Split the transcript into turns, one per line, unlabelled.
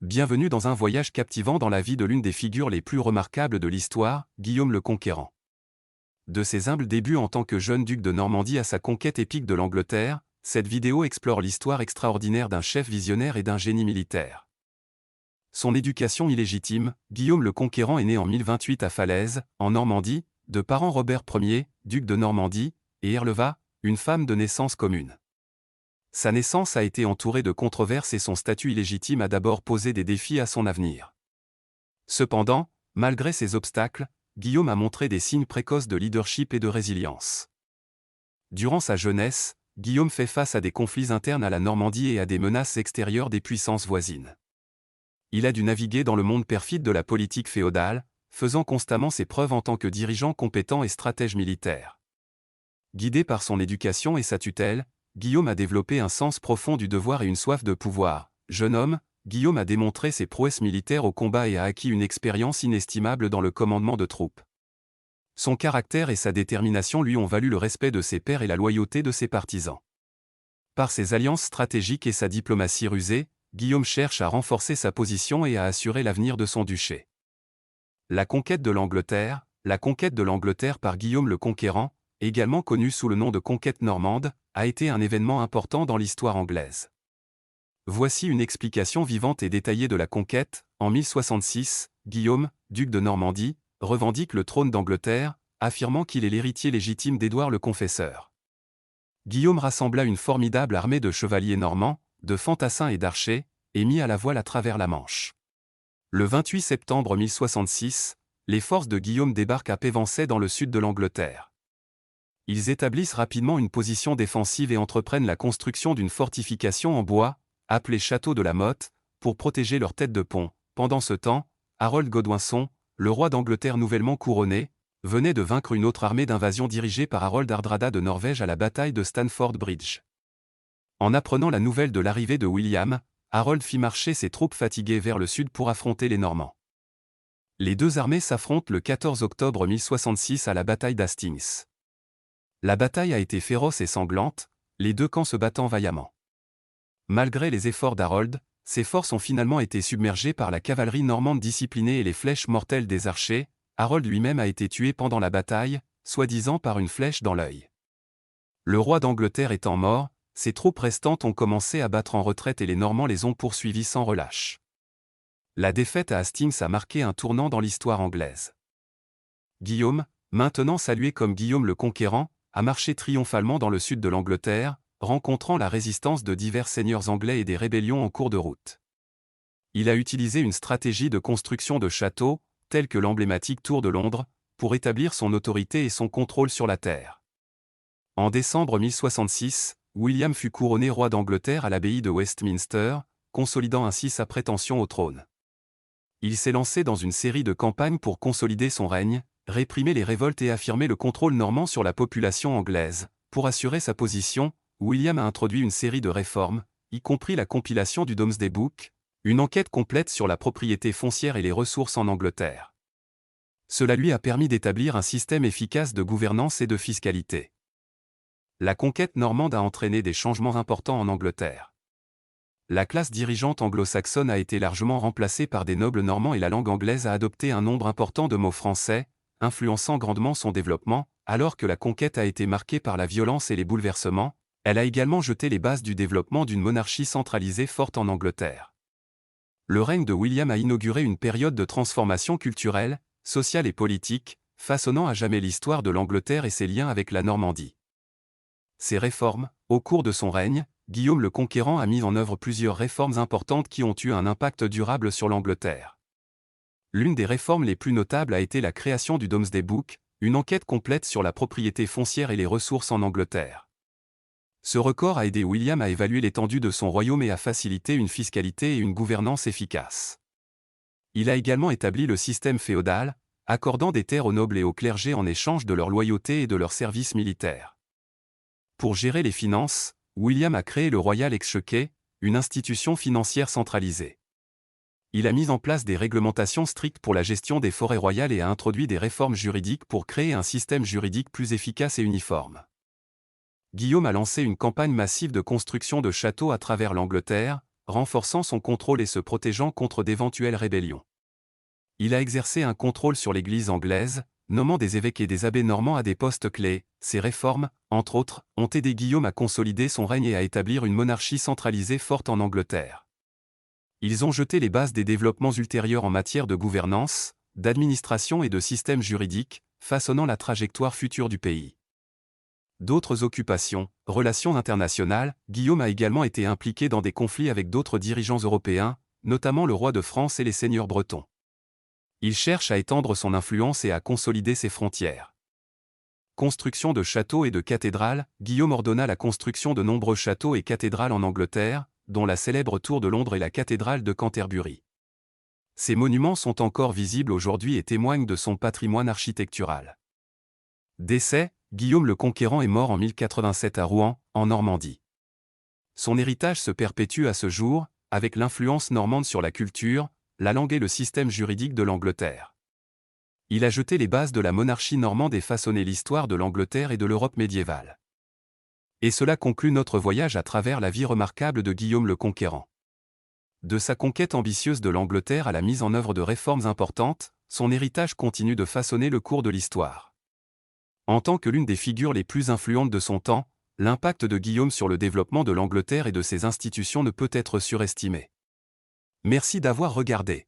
Bienvenue dans un voyage captivant dans la vie de l'une des figures les plus remarquables de l'histoire, Guillaume le Conquérant. De ses humbles débuts en tant que jeune duc de Normandie à sa conquête épique de l'Angleterre, cette vidéo explore l'histoire extraordinaire d'un chef visionnaire et d'un génie militaire. Son éducation illégitime, Guillaume le Conquérant est né en 1028 à Falaise, en Normandie, de parents Robert Ier, duc de Normandie, et Herleva, une femme de naissance commune. Sa naissance a été entourée de controverses et son statut illégitime a d'abord posé des défis à son avenir. Cependant, malgré ces obstacles, Guillaume a montré des signes précoces de leadership et de résilience. Durant sa jeunesse, Guillaume fait face à des conflits internes à la Normandie et à des menaces extérieures des puissances voisines. Il a dû naviguer dans le monde perfide de la politique féodale, faisant constamment ses preuves en tant que dirigeant compétent et stratège militaire. Guidé par son éducation et sa tutelle, Guillaume a développé un sens profond du devoir et une soif de pouvoir. Jeune homme, Guillaume a démontré ses prouesses militaires au combat et a acquis une expérience inestimable dans le commandement de troupes. Son caractère et sa détermination lui ont valu le respect de ses pairs et la loyauté de ses partisans. Par ses alliances stratégiques et sa diplomatie rusée, Guillaume cherche à renforcer sa position et à assurer l'avenir de son duché. La conquête de l'Angleterre par Guillaume le Conquérant, également connue sous le nom de conquête normande, a été un événement important dans l'histoire anglaise. Voici une explication vivante et détaillée de la conquête. En 1066, Guillaume, duc de Normandie, revendique le trône d'Angleterre, affirmant qu'il est l'héritier légitime d'Édouard le Confesseur. Guillaume rassembla une formidable armée de chevaliers normands, de fantassins et d'archers, et mit à la voile à travers la Manche. Le 28 septembre 1066, les forces de Guillaume débarquent à Pévencey dans le sud de l'Angleterre. Ils établissent rapidement une position défensive et entreprennent la construction d'une fortification en bois, appelée Château de la Motte, pour protéger leur tête de pont. Pendant ce temps, Harold Godwinson, le roi d'Angleterre nouvellement couronné, venait de vaincre une autre armée d'invasion dirigée par Harold Hardrada de Norvège à la bataille de Stamford Bridge. En apprenant la nouvelle de l'arrivée de William, Harold fit marcher ses troupes fatiguées vers le sud pour affronter les Normands. Les deux armées s'affrontent le 14 octobre 1066 à la bataille d'Hastings. La bataille a été féroce et sanglante, les deux camps se battant vaillamment. Malgré les efforts d'Harold, ses forces ont finalement été submergées par la cavalerie normande disciplinée et les flèches mortelles des archers. Harold lui-même a été tué pendant la bataille, soi-disant par une flèche dans l'œil. Le roi d'Angleterre étant mort, ses troupes restantes ont commencé à battre en retraite et les Normands les ont poursuivis sans relâche. La défaite à Hastings a marqué un tournant dans l'histoire anglaise. Guillaume, maintenant salué comme Guillaume le Conquérant, a marché triomphalement dans le sud de l'Angleterre, rencontrant la résistance de divers seigneurs anglais et des rébellions en cours de route. Il a utilisé une stratégie de construction de châteaux, tels que l'emblématique Tour de Londres, pour établir son autorité et son contrôle sur la terre. En décembre 1066, William fut couronné roi d'Angleterre à l'abbaye de Westminster, consolidant ainsi sa prétention au trône. Il s'est lancé dans une série de campagnes pour consolider son règne, réprimer les révoltes et affirmer le contrôle normand sur la population anglaise. Pour assurer sa position, William a introduit une série de réformes, y compris la compilation du Domesday Book, une enquête complète sur la propriété foncière et les ressources en Angleterre. Cela lui a permis d'établir un système efficace de gouvernance et de fiscalité. La conquête normande a entraîné des changements importants en Angleterre. La classe dirigeante anglo-saxonne a été largement remplacée par des nobles normands et la langue anglaise a adopté un nombre important de mots français, influençant grandement son développement. Alors que la conquête a été marquée par la violence et les bouleversements, elle a également jeté les bases du développement d'une monarchie centralisée forte en Angleterre. Le règne de William a inauguré une période de transformation culturelle, sociale et politique, façonnant à jamais l'histoire de l'Angleterre et ses liens avec la Normandie. Ces réformes, au cours de son règne, Guillaume le Conquérant a mis en œuvre plusieurs réformes importantes qui ont eu un impact durable sur l'Angleterre. L'une des réformes les plus notables a été la création du Domesday Book, une enquête complète sur la propriété foncière et les ressources en Angleterre. Ce record a aidé William à évaluer l'étendue de son royaume et à faciliter une fiscalité et une gouvernance efficaces. Il a également établi le système féodal, accordant des terres aux nobles et au clergé en échange de leur loyauté et de leur service militaire. Pour gérer les finances, William a créé le Royal Exchequer, une institution financière centralisée. Il a mis en place des réglementations strictes pour la gestion des forêts royales et a introduit des réformes juridiques pour créer un système juridique plus efficace et uniforme. Guillaume a lancé une campagne massive de construction de châteaux à travers l'Angleterre, renforçant son contrôle et se protégeant contre d'éventuelles rébellions. Il a exercé un contrôle sur l'Église anglaise, nommant des évêques et des abbés normands à des postes clés. Ces réformes, entre autres, ont aidé Guillaume à consolider son règne et à établir une monarchie centralisée forte en Angleterre. Ils ont jeté les bases des développements ultérieurs en matière de gouvernance, d'administration et de système juridique, façonnant la trajectoire future du pays. D'autres occupations, relations internationales, Guillaume a également été impliqué dans des conflits avec d'autres dirigeants européens, notamment le roi de France et les seigneurs bretons. Il cherche à étendre son influence et à consolider ses frontières. Construction de châteaux et de cathédrales, Guillaume ordonna la construction de nombreux châteaux et cathédrales en Angleterre, dont la célèbre Tour de Londres et la cathédrale de Canterbury. Ces monuments sont encore visibles aujourd'hui et témoignent de son patrimoine architectural. Décès, Guillaume le Conquérant est mort en 1087 à Rouen, en Normandie. Son héritage se perpétue à ce jour, avec l'influence normande sur la culture, la langue et le système juridique de l'Angleterre. Il a jeté les bases de la monarchie normande et façonné l'histoire de l'Angleterre et de l'Europe médiévale. Et cela conclut notre voyage à travers la vie remarquable de Guillaume le Conquérant. De sa conquête ambitieuse de l'Angleterre à la mise en œuvre de réformes importantes, son héritage continue de façonner le cours de l'histoire. En tant que l'une des figures les plus influentes de son temps, l'impact de Guillaume sur le développement de l'Angleterre et de ses institutions ne peut être surestimé. Merci d'avoir regardé.